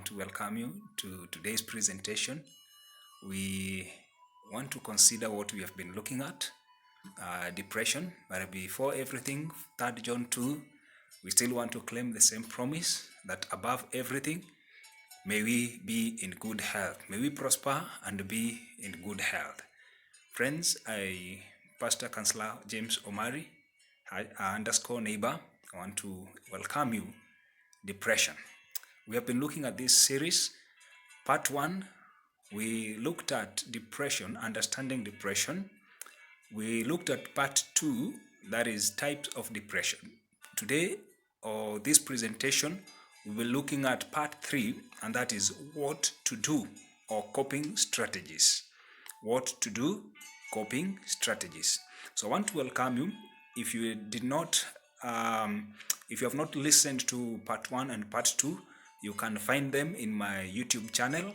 want to welcome you to today's presentation. We want to consider what we have been looking at, depression. But before everything, 3 John 2, we still want to claim the same promise that above everything, may we be in good health. May we prosper and be in good health. Friends, Pastor Counselor James Omari, _neighbor, I want to welcome you. Depression. We have been looking at this series. Part 1, we looked at depression, understanding depression. We looked at part 2, that is types of depression. Today, or this presentation, we will be looking at part 3, and that is what to do or coping strategies. What to do, coping strategies. So I want to welcome you. If you did not, if you have not listened to part 1 and part 2, you can find them in my YouTube channel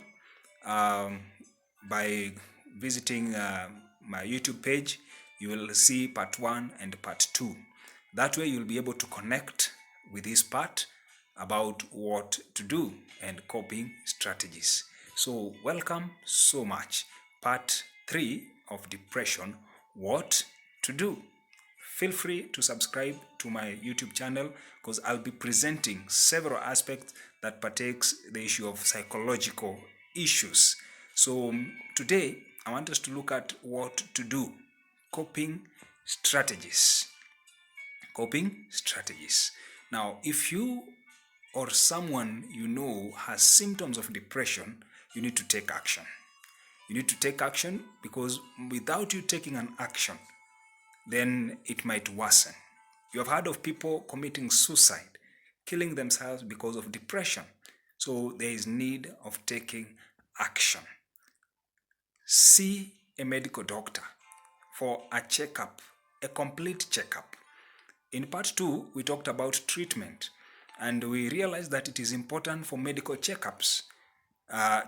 by visiting my YouTube page. You will see part 1 and part 2. That way you'll be able to connect with this part about what to do and coping strategies. So welcome so much. Part 3 of depression, what to do. Feel free to subscribe to my YouTube channel because I'll be presenting several aspects that partakes the issue of psychological issues. So today I want us to look at what to do, coping strategies. Coping strategies. Now, if you or someone you know has symptoms of depression, you need to take action. You need to take action because without you taking an action, then it might worsen. You have heard of people committing suicide, killing themselves because of depression. So there is need of taking action. See a medical doctor for a checkup, a complete checkup. In part 2, we talked about treatment, and we realized that it is important for medical checkups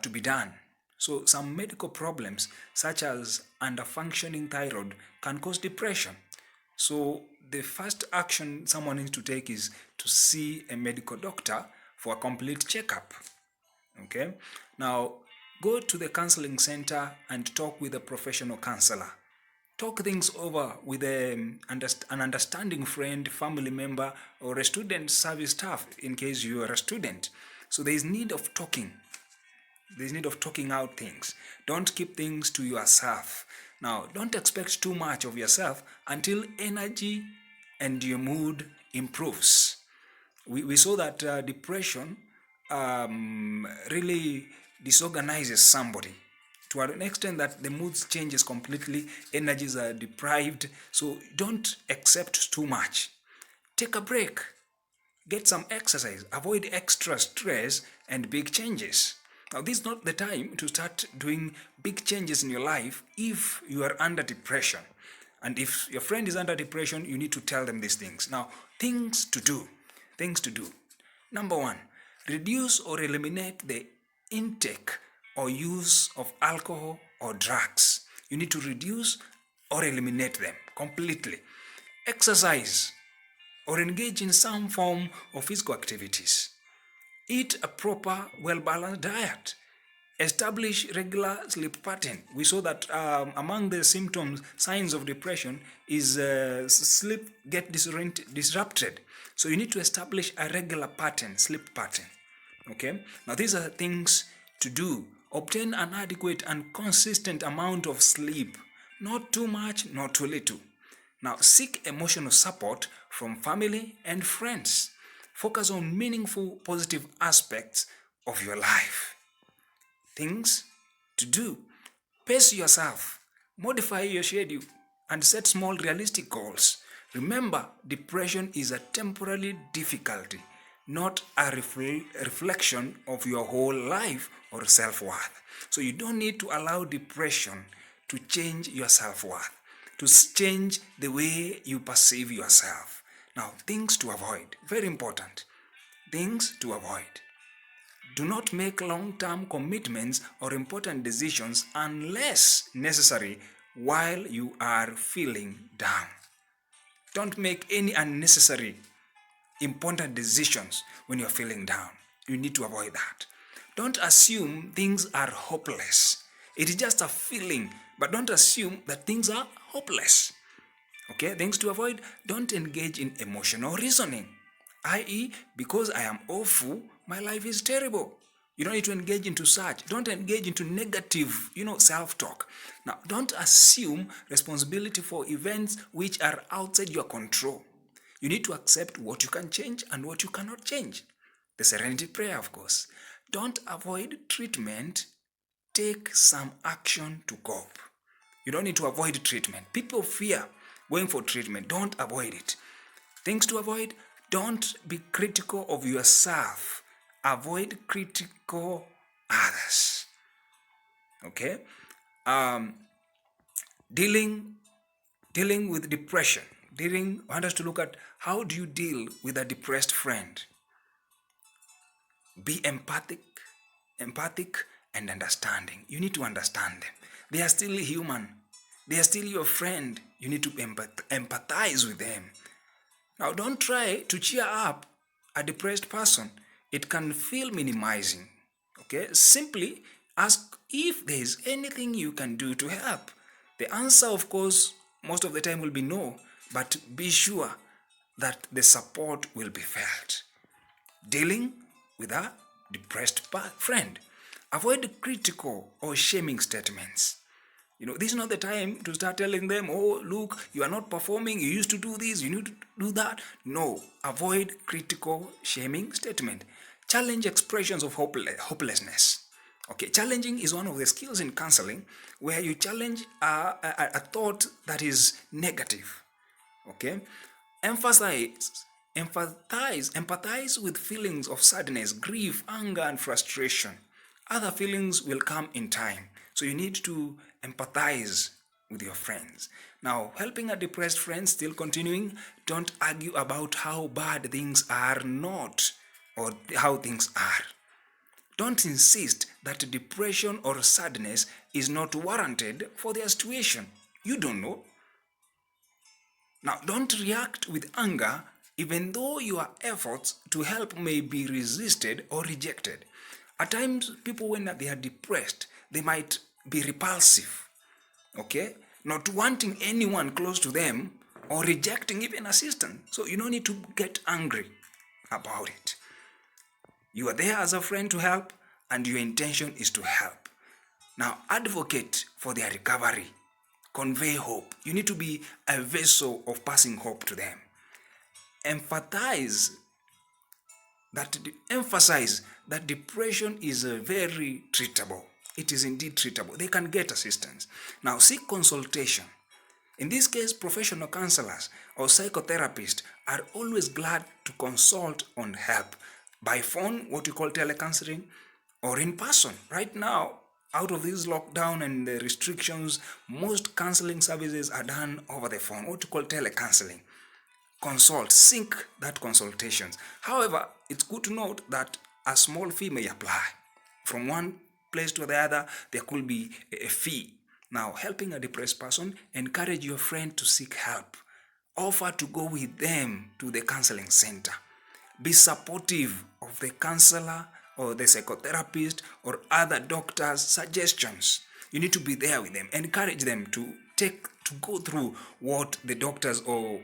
to be done. So some medical problems such as underfunctioning thyroid can cause depression. So the first action someone needs to take is to see a medical doctor for a complete checkup. Okay? Now, go to the counseling center and talk with a professional counselor. Talk things over with an understanding friend, family member, or a student service staff in case you are a student. So there is need of talking. There's need of talking out things. Don't keep things to yourself. Now, don't expect too much of yourself until energy and your mood improves. We saw that depression really disorganizes somebody to an extent that the mood changes completely, energies are deprived. So don't accept too much. Take a break. Get some exercise. Avoid extra stress and big changes. Now, this is not the time to start doing big changes in your life if you are under depression. And if your friend is under depression, you need to tell them these things. Now, things to do. Things to do. Number 1, reduce or eliminate the intake or use of alcohol or drugs. You need to reduce or eliminate them completely. Exercise or engage in some form of physical activities. Eat a proper, well-balanced diet. Establish regular sleep pattern. We saw that among the symptoms, signs of depression is sleep get disrupted. So you need to establish a regular pattern, sleep pattern. Okay? Now these are things to do. Obtain an adequate and consistent amount of sleep. Not too much, not too little. Now seek emotional support from family and friends. Focus on meaningful, positive aspects of your life. Things to do. Pace yourself. Modify your schedule and set small, realistic goals. Remember, depression is a temporary difficulty, not a reflection of your whole life or self-worth. So you don't need to allow depression to change your self-worth, to change the way you perceive yourself. Now, things to avoid. Very important. Things to avoid. Do not make long-term commitments or important decisions unless necessary while you are feeling down. Don't make any unnecessary important decisions when you're feeling down. You need to avoid that. Don't assume things are hopeless. It is just a feeling, but don't assume that things are hopeless. Okay, things to avoid: don't engage in emotional reasoning, i.e., because I am awful, my life is terrible. You don't need to engage into such. Don't engage into negative, self-talk. Now, don't assume responsibility for events which are outside your control. You need to accept what you can change and what you cannot change. The serenity prayer, of course. Don't avoid treatment. Take some action to cope. You don't need to avoid treatment. People fear going for treatment. Don't avoid it. Things to avoid: don't be critical of yourself. Avoid critical others. Okay? Dealing with depression. I want us to look at how do you deal with a depressed friend. Be empathic and understanding. You need to understand them. They are still human. They are still your friend. You need to empathize with them. Now, don't try to cheer up a depressed person. It can feel minimizing. Okay? Simply ask if there is anything you can do to help. The answer, of course, most of the time will be no, but be sure that the support will be felt. Dealing with a depressed friend. Avoid critical or shaming statements. This is not the time to start telling them, oh, look, you are not performing, you used to do this, you need to do that. No, avoid critical, shaming statement. Challenge expressions of hopelessness. Okay, challenging is one of the skills in counseling where you challenge a thought that is negative. Okay, empathize with feelings of sadness, grief, anger, and frustration. Other feelings will come in time. So you need to empathize with your friends. Now, helping a depressed friend, still continuing, don't argue about how bad things are not, or how things are. Don't insist that depression or sadness is not warranted for their situation. You don't know. Now, don't react with anger even though your efforts to help may be resisted or rejected. At times, people, when they are depressed, they might be repulsive, okay? Not wanting anyone close to them or rejecting even assistance. So you don't need to get angry about it. You are there as a friend to help, and your intention is to help. Now, advocate for their recovery. Convey hope. You need to be a vessel of passing hope to them. Emphasize that depression is very treatable. It is indeed treatable. They can get assistance. Now, seek consultation. In this case, professional counselors or psychotherapists are always glad to consult on help by phone, what you call telecounseling, or in person. Right now, out of this lockdown and the restrictions, most counseling services are done over the phone, what you call telecounseling. Consult, seek that consultations. However, it's good to note that a small fee may apply. From one place to the other, there could be a fee. Now, helping a depressed person, encourage your friend to seek help. Offer to go with them to the counseling center. Be supportive of the counselor or the psychotherapist or other doctors' suggestions. You need to be there with them. Encourage them to go through what the doctors or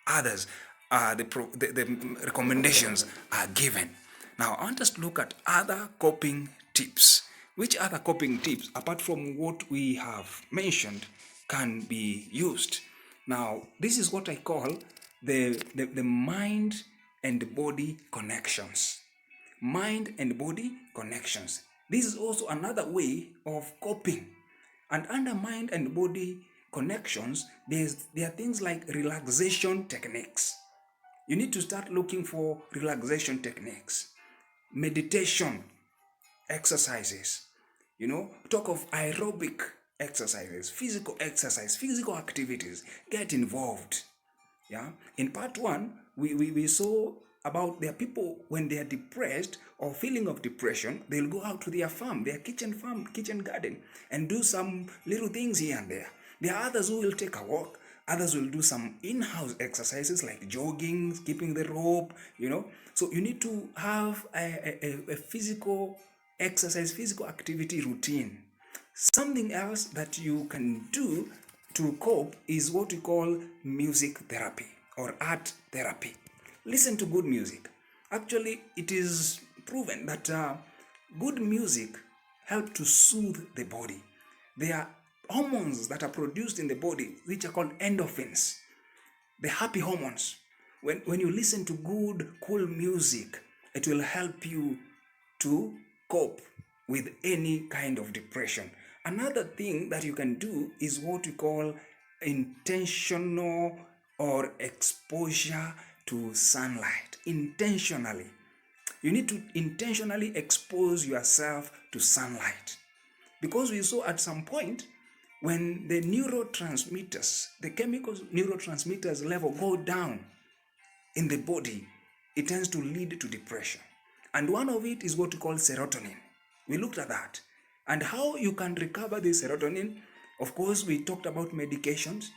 others, the recommendations are given. Now, I want us to look at other coping tips. Which other coping tips, apart from what we have mentioned, can be used? Now, this is what I call the mind and body connections. Mind and body connections. This is also another way of coping. And under mind and body connections, there are things like relaxation techniques. You need to start looking for relaxation techniques. Meditation exercises. Talk of aerobic exercises, physical exercise, physical activities. Get involved. Yeah. In part 1, we saw about there are people when they are depressed or feeling of depression, they'll go out to their farm, their kitchen garden, and do some little things here and there. There are others who will take a walk. Others will do some in-house exercises like jogging, skipping the rope, So you need to have a physical exercise, physical activity routine. Something else that you can do to cope is what we call music therapy or art therapy. Listen to good music. Actually, it is proven that good music helps to soothe the body. There are hormones that are produced in the body which are called endorphins, the happy hormones. When you listen to good, cool music, it will help you to cope with any kind of depression. Another thing that you can do is what we call intentional or exposure to sunlight. Intentionally. You need to intentionally expose yourself to sunlight. Because we saw at some point when the neurotransmitters, the chemical neurotransmitters level go down in the body, it tends to lead to depression. And one of it is what we call serotonin. We looked at that. And how you can recover this serotonin. Of course, we talked about medications,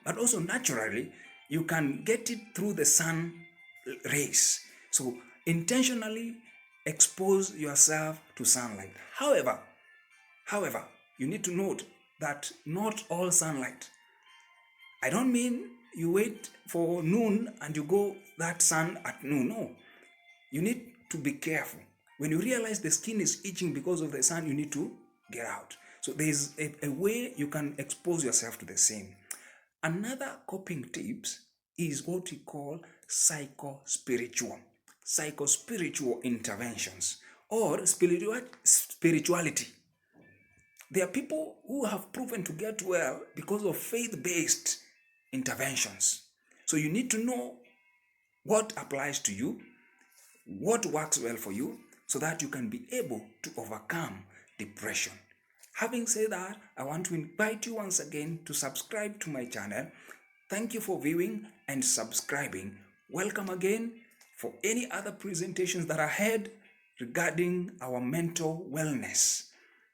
but also naturally, you can get it through the sun rays. So intentionally expose yourself to sunlight. However, you need to note that not all sunlight. I don't mean you wait for noon and you go that sun at noon. No. You need to be careful. When you realize the skin is itching because of the sun, you need to get out. So there's a way you can expose yourself to the same. Another coping tips is what we call psycho-spiritual interventions or spirituality. There are people who have proven to get well because of faith-based interventions. So you need to know what applies to you, what works well for you, so that you can be able to overcome depression. Having said that, I want to invite you once again to subscribe to my channel. Thank you for viewing and subscribing. Welcome again for any other presentations that are ahead regarding our mental wellness.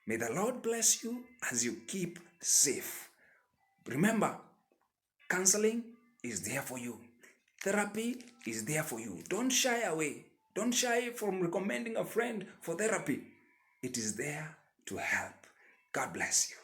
May the Lord bless you as you keep safe. Remember, counseling is there for you. Therapy is there for you. Don't shy away. Don't shy from recommending a friend for therapy. It is there to help. God bless you.